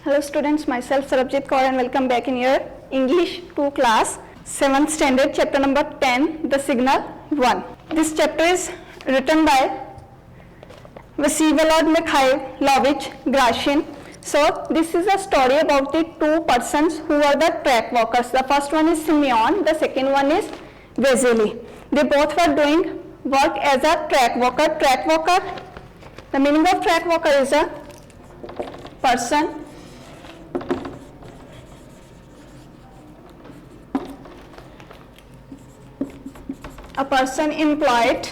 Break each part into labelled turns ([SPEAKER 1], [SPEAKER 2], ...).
[SPEAKER 1] Hello students, myself Sarabjit Kaur and welcome back in your English 2 class, 7th standard, chapter number 10, The Signal 1. This chapter is written by Vsevolod Mikhailovich Grashin. So this is a story about the two persons who are the track walkers. The first one is Simeon, the second one is Vasily. They both were doing work as a track walker. Track walker, the meaning of track walker is a person employed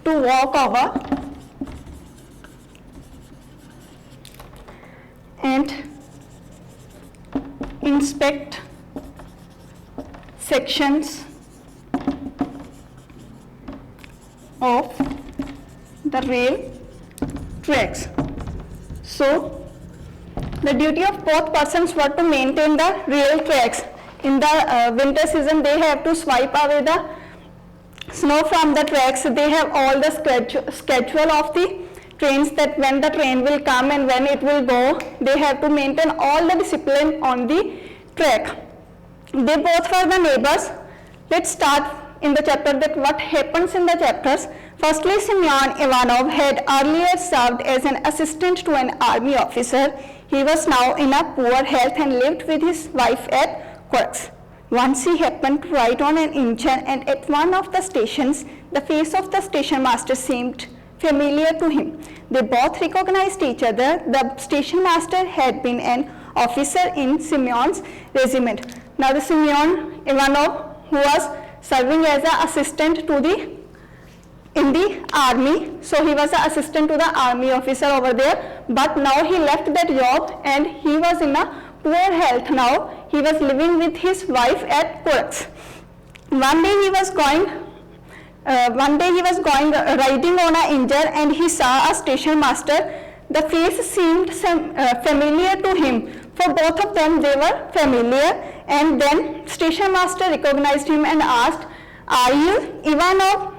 [SPEAKER 1] to walk over and inspect sections of the rail tracks. So the duty of both persons were to maintain the rail tracks. In the winter season, they have to swipe away the snow from the tracks. They have all the schedule of the trains, that when the train will come and when it will go. They have to maintain all the discipline on the track. They both were the neighbors. Let's start in the chapter that what happens in the chapters. Firstly, Semyon Ivanov had earlier served as an assistant to an army officer. He was now in a poor health and lived with his wife at Quirks. Once he happened to ride on an engine, and at one of the stations, the face of the station master seemed familiar to him. They both recognized each other. The station master had been an officer in Semyon's regiment. Now the Semyon Ivanov, who was serving as an assistant to in the army, so he was an assistant to the army officer over there, but now he left that job and he was in a poor health now. He was living with his wife at Quirks. One day he was going riding on an engine and he saw a station master. The face seemed familiar to him. For both of them, they were familiar. And then station master recognized him and asked, "Are you Ivanov?"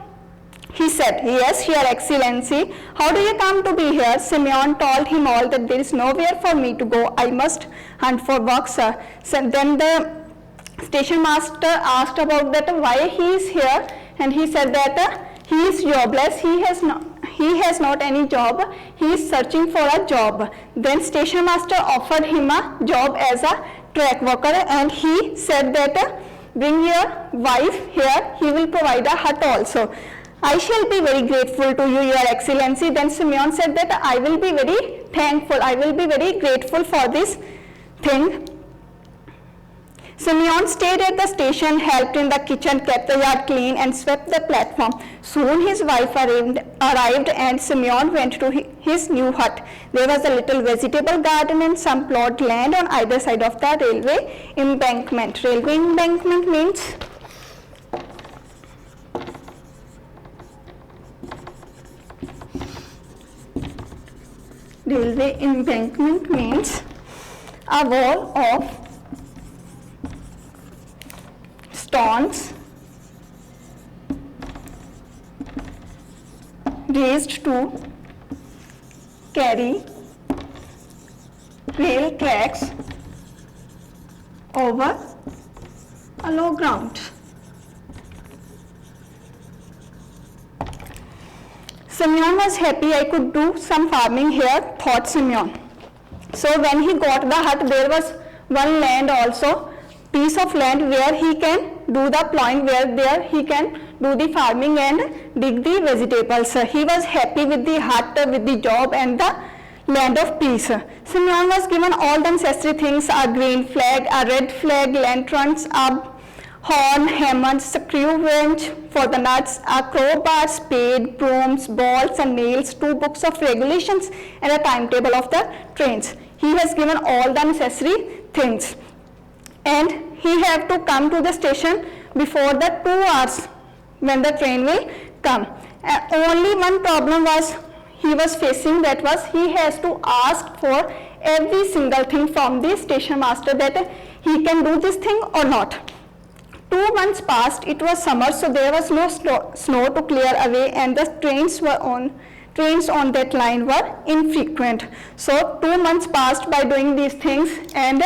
[SPEAKER 1] He said, "Yes, Your Excellency. How do you come to be here?" Semyon told him all that there is nowhere for me to go. I must hunt for work, sir. So then the station master asked about that, why he is here, and he said that he is jobless. He has not any job. He is searching for a job. Then station master offered him a job as a track walker, and he said that bring your wife here. He will provide a hut also. I shall be very grateful to you, Your Excellency. Then Semyon said that I will be very thankful. I will be very grateful for this thing. Semyon stayed at the station, helped in the kitchen, kept the yard clean, and swept the platform. Soon his wife arrived and Semyon went to his new hut. There was a little vegetable garden and some plot land on either side of the railway embankment. Railway embankment means a wall of stones raised to carry rail tracks over a low ground. Semyon was happy. I could do some farming here, thought Semyon. So when he got the hut, there was one land also, piece of land where he can do the plowing, where there he can do the farming and dig the vegetables. He was happy with the hut, with the job and the land of peace. Semyon was given all the necessary things: a green flag, a red flag, lanterns, a horn, hammer, screw wrench for the nuts, a crowbar, spade, brooms, balls and nails, 2 books of regulations and a timetable of the trains. He has given all the necessary things. And he had to come to the station before the 2 hours when the train will come. Only one problem was he was facing, that was he has to ask for every single thing from the station master, that he can do this thing or not. 2 months passed. It was summer, so there was no snow to clear away, and the trains were on trains on that line were infrequent. So 2 months passed by doing these things, and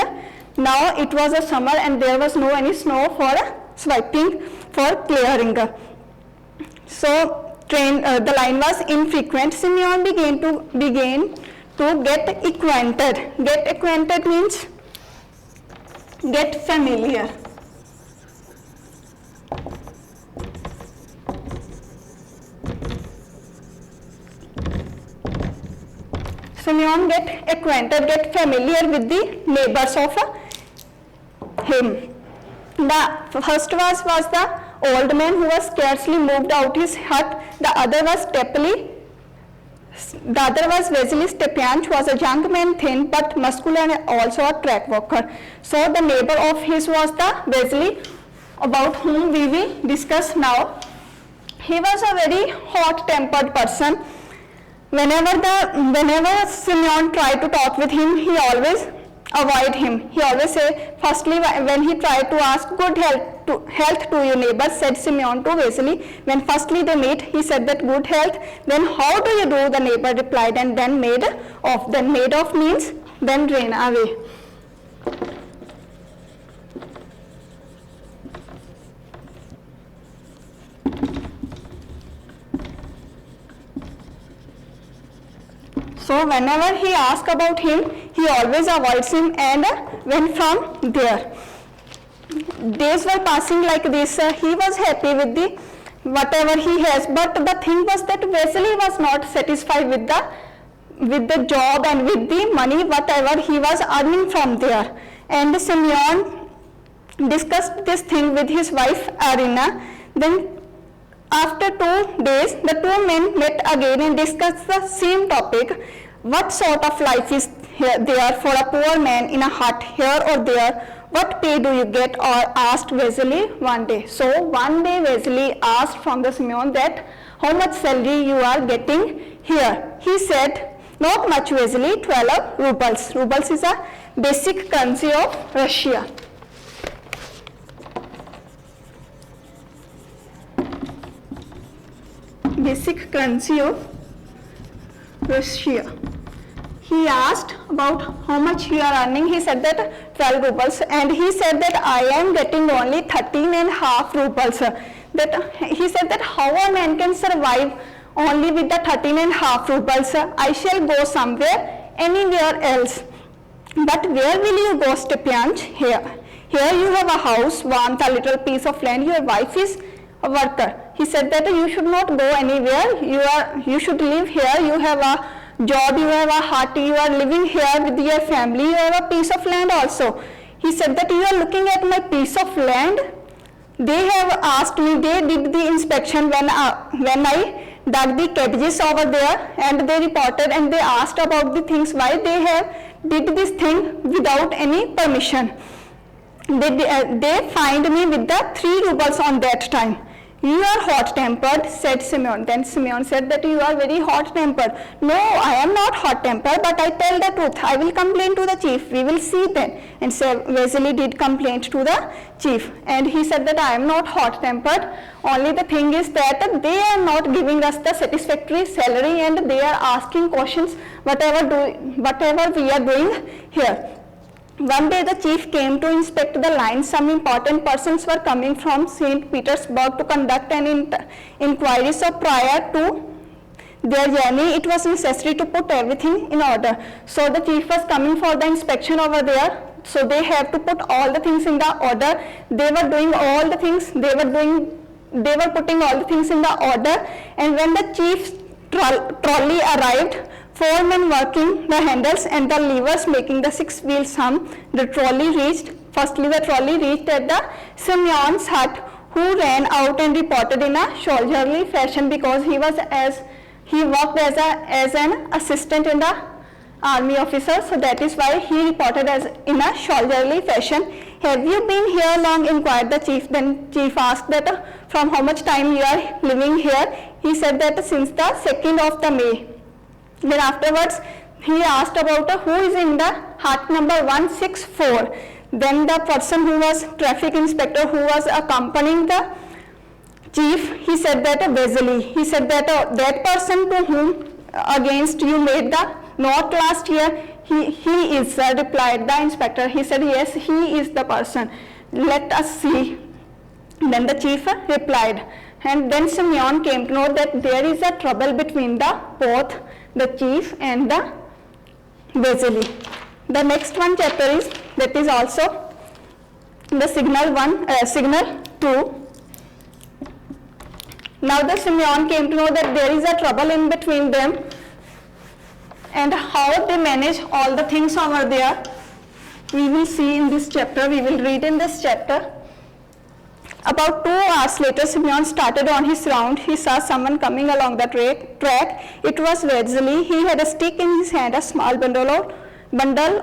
[SPEAKER 1] now it was a summer and there was no any snow for swiping, for clearing. So the line was infrequent. Simeon began to get acquainted. Get acquainted means get familiar. Simeon get acquainted, get familiar with the neighbors of him. The first was the old man who was scarcely moved out his hut. The other was Vasily Stepanch, was a young man, thin but muscular and also a track walker. So the neighbor of his was the Vasily, about whom we will discuss now. He was a very hot-tempered person. Whenever Simeon tried to talk with him, he always avoid him. He always say, firstly, when he tried to ask good health to your neighbor, said Simeon to Vasily. When firstly they meet, he said that good health. Then how do you do? The neighbor replied, and then made off. Then made off means then ran away. So whenever he asks about him, he always avoids him and went from there. Days were passing like this. He was happy with the whatever he has, but the thing was that Vasily was not satisfied with the job and with the money whatever he was earning from there. And Simeon discussed this thing with his wife Arina. Then after 2 days, the two men met again and discussed the same topic. What sort of life is there for a poor man in a hut here or there? What pay do you get? Or asked Vasily one day. So one day Vasily asked from the Simeon that how much salary you are getting here. He said, not much, Vasily, 12 rubles. Rubles is a basic currency of Russia. Basic currency of Russia. He asked about how much you are earning. He said that 12 rubles, and he said that I am getting only 13.5 rubles. That he said that how a man can survive only with the 13.5 rubles. I shall go somewhere, anywhere else. But where will you go, Stepanch? Here you have a house, warmth, a little piece of land. Your wife is a worker. He said that you should not go anywhere. You should live here. You have a job, you have a hut, you are living here with your family, you have a piece of land also. He said that you are looking at my piece of land. They have asked me, they did the inspection when I dug the cabbages over there, and they reported and they asked about the things why they have did this thing without any permission. They fined me with the 3 rubles on that time. You are hot-tempered, said Simeon. Then Simeon said that you are very hot-tempered. No, I am not hot-tempered, but I tell the truth. I will complain to the chief. We will see then. And so Vasily did complain to the chief. And he said that I am not hot-tempered. Only the thing is that they are not giving us the satisfactory salary, and they are asking questions whatever we are doing here. One day the chief came to inspect the line. Some important persons were coming from St. Petersburg to conduct an inquiry. So prior to their journey, it was necessary to put everything in order. So the chief was coming for the inspection over there. So they have to put all the things in the order. They were doing all the things. They were putting all the things in the order. And when the chief's trolley arrived, 4 men working the handles and the levers making the 6 wheels hum. The trolley reached at the Simeon's hut, who ran out and reported in a soldierly fashion, because he worked as an assistant in the army officer. So that is why he reported as in a soldierly fashion. Have you been here long? Inquired the chief. Then chief asked that from how much time you are living here. He said that since the 2nd of the May. Then afterwards he asked about who is in the hut number 164. Then the person who was traffic inspector who was accompanying the chief, he said that Vasily. He said that that person to whom against you made the note last year? He is, sir, replied the inspector. He said, yes, he is the person. Let us see. Then the chief replied. And then Simeon came to know that there is a trouble between both the chief and the Vasily. The next one chapter is, that is also the signal 2. Now the Simeon came to know that there is a trouble in between them, and how they manage all the things over there, we will see in this chapter, we will read in this chapter. About 2 hours later, Simeon started on his round. He saw someone coming along the track. It was Vasily. He had a stick in his hand, a small bundle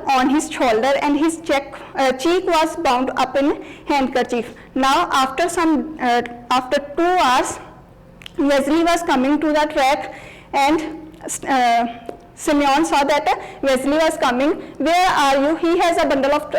[SPEAKER 1] on his shoulder, and his cheek was bound up in handkerchief. Now, after 2 hours, Vasily was coming to the track, and Simeon saw that Vasily was coming. Where are you? He has a bundle of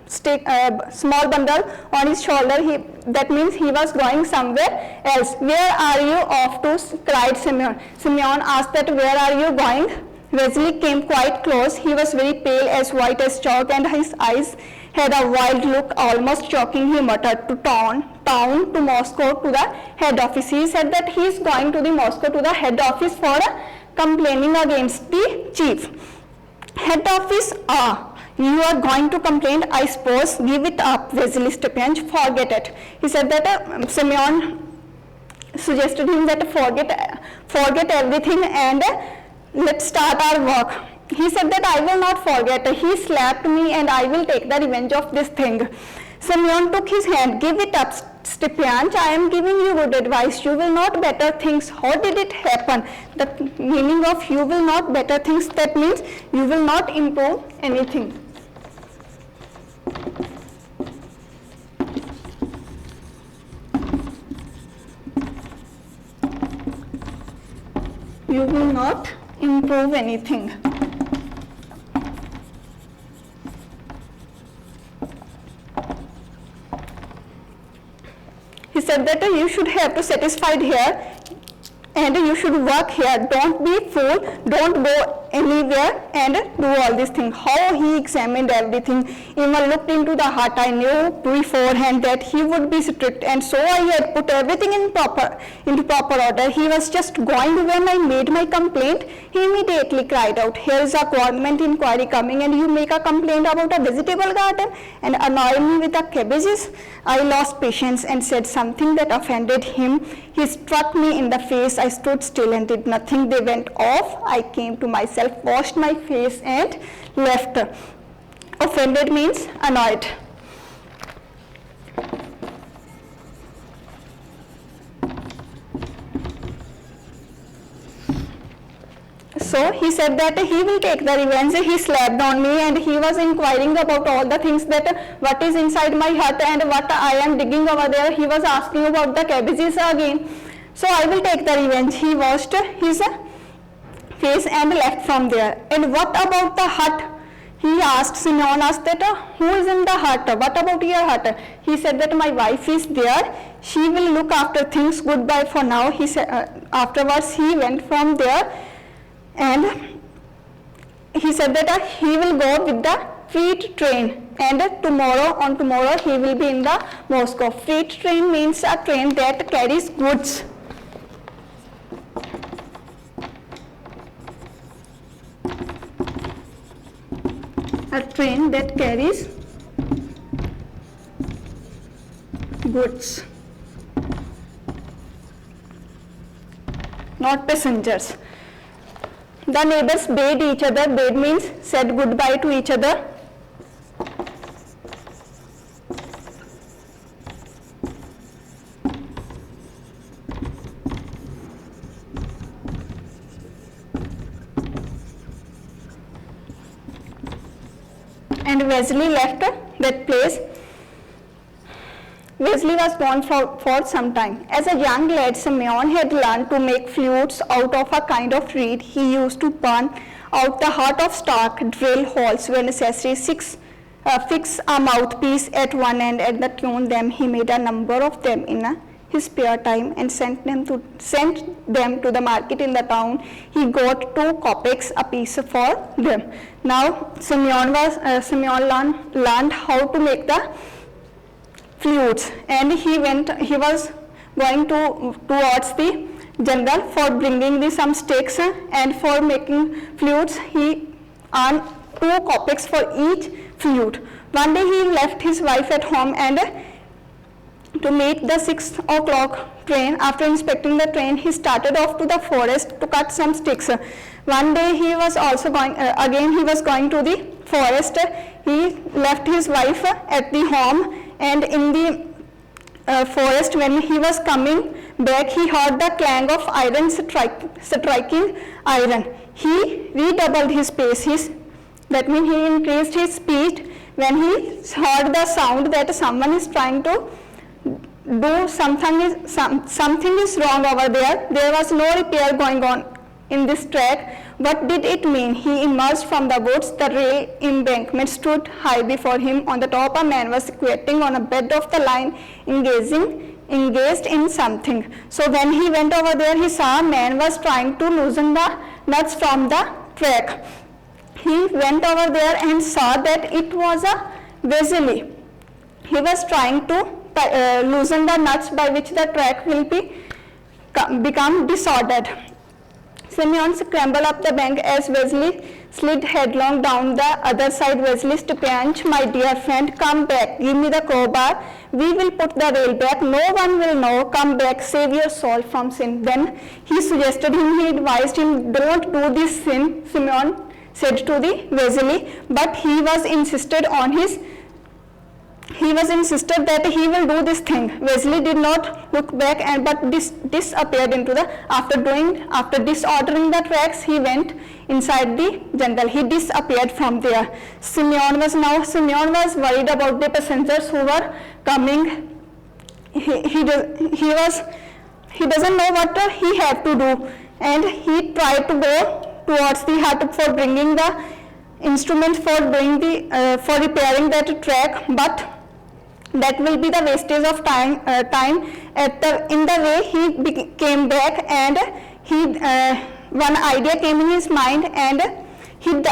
[SPEAKER 1] small bundle on his shoulder. That means he was going somewhere else. Where are you off to? Cried Simeon. Simeon asked that, where are you going? Vasily came quite close. He was very pale, as white as chalk, and his eyes had a wild look, almost choking. He muttered, to town, to Moscow, to the head office. He said that he is going to the Moscow, to the head office, for complaining against the chief. Head office, you are going to complain, I suppose. Give it up, Vasily Stepanovich, forget it. He said that Simeon suggested him that forget everything and let's start our work. He said that I will not forget. He slapped me and I will take the revenge of this thing. Simeon took his hand. Give it up, Stepanovich. I am giving you good advice. You will not better things. How did it happen? The meaning of you will not better things, that means you will not improve anything. You will not improve anything. He said that you should have to satisfied here and you should work here. Don't be fool, don't go anywhere and do all these things. How he examined everything, even looked into the heart. I knew beforehand that he would be strict, and so I had put everything into proper order. He was just going. When I made my complaint, he immediately cried out, here is a government inquiry coming and you make a complaint about a vegetable garden and annoy me with the cabbages. I lost patience and said something that offended him. He struck me in the face. I stood still and did nothing. They went off. I came to myself, washed my face and left. Offended means annoyed. So he said that he will take the revenge. He slapped on me and he was inquiring about all the things, that what is inside my hut and what I am digging over there. He was asking about the cabbages again. So I will take the revenge. He washed his face and left from there. And what about the hut? He asked, Simeon asked that, who is in the hut? What about your hut? He said that my wife is there. She will look after things. Goodbye for now. He said, afterwards he went from there. And he said that he will go with the freight train, and on tomorrow he will be in the Moscow. Freight train means a train that carries goods. A train that carries goods, not passengers. The neighbors bade each other. Bade means said goodbye to each other. And Vasily left that place. Vasily was gone for some time. As a young lad, Simeon had learned to make flutes out of a kind of reed. He used to burn out the heart of stock, drill holes where necessary, fix a mouthpiece at one end and tune them. He made a number of them in his spare time and sent them to the market in the town. He got 2 kopecks a piece for them. Now Simeon learned how to make the flutes, and he was going towards the jungle for bringing some sticks, and for making flutes he earned 2 kopecks for each flute. One day he left his wife at home and to meet the 6 o'clock train. After inspecting the train, he started off to the forest to cut some sticks. One day he was also going to the forest. He left his wife at the home, and in the forest, when he was coming back, he heard the clang of iron striking iron. He redoubled his pace. That means he increased his speed when he heard the sound that someone is trying to do something is wrong over there. There was no repair going on in this track. What did it mean? He emerged from the woods. The rail embankment stood high before him. On the top, a man was squatting on a bed of the line, engaged in something. So when he went over there, he saw a man was trying to loosen the nuts from the track. He went over there and saw that it was a Wesley. He was trying to loosen the nuts by which the track will become disordered. Simeon scrambled up the bank as Wesley slid headlong down the other side. Wesley Stepanch, my dear friend, come back. Give me the crowbar. We will put the rail back. No one will know. Come back. Save your soul from sin. Then he he advised him, don't do this sin, Simeon said to the Wesley, but he was insisted that he will do this thing. Wesley did not look back but disappeared into the, after disordering the tracks, he went inside the jungle. He disappeared from there. Simeon was worried about the passengers who were coming. He doesn't know what he had to do, and he tried to go towards the hut for bringing the instruments for repairing that track, but that will be the wastage of time. In the way he came back, and one idea came in his mind, and he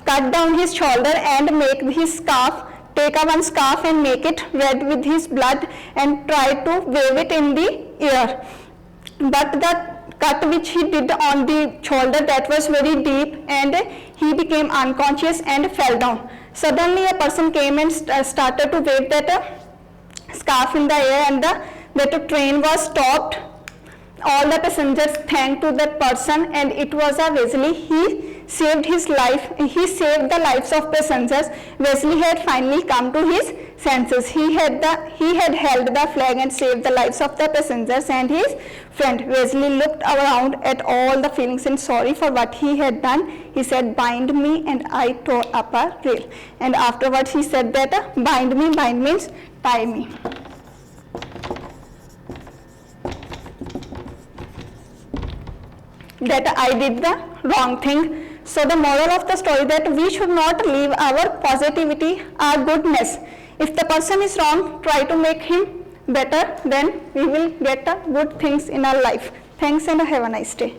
[SPEAKER 1] cut down his shoulder and make his scarf. Take one scarf and make it red with his blood and try to wave it in the air. But the cut which he did on the shoulder, that was very deep, and he became unconscious and fell down. Suddenly a person came and started to wave that scarf in the air, and that train was stopped. All the passengers thanked to that person, and it was a Wesley. He saved his life. He saved the lives of passengers. Wesley had finally come to his senses. He had held the flag and saved the lives of the passengers and his friend. Wesley looked around at all the feelings and sorry for what he had done. He said, bind me, and I tore up a rail. And afterwards he said that bind means tie me. That I did the wrong thing. So the moral of the story, that we should not leave our positivity, our goodness. If the person is wrong, try to make him better, then we will get the good things in our life. Thanks, and have a nice day.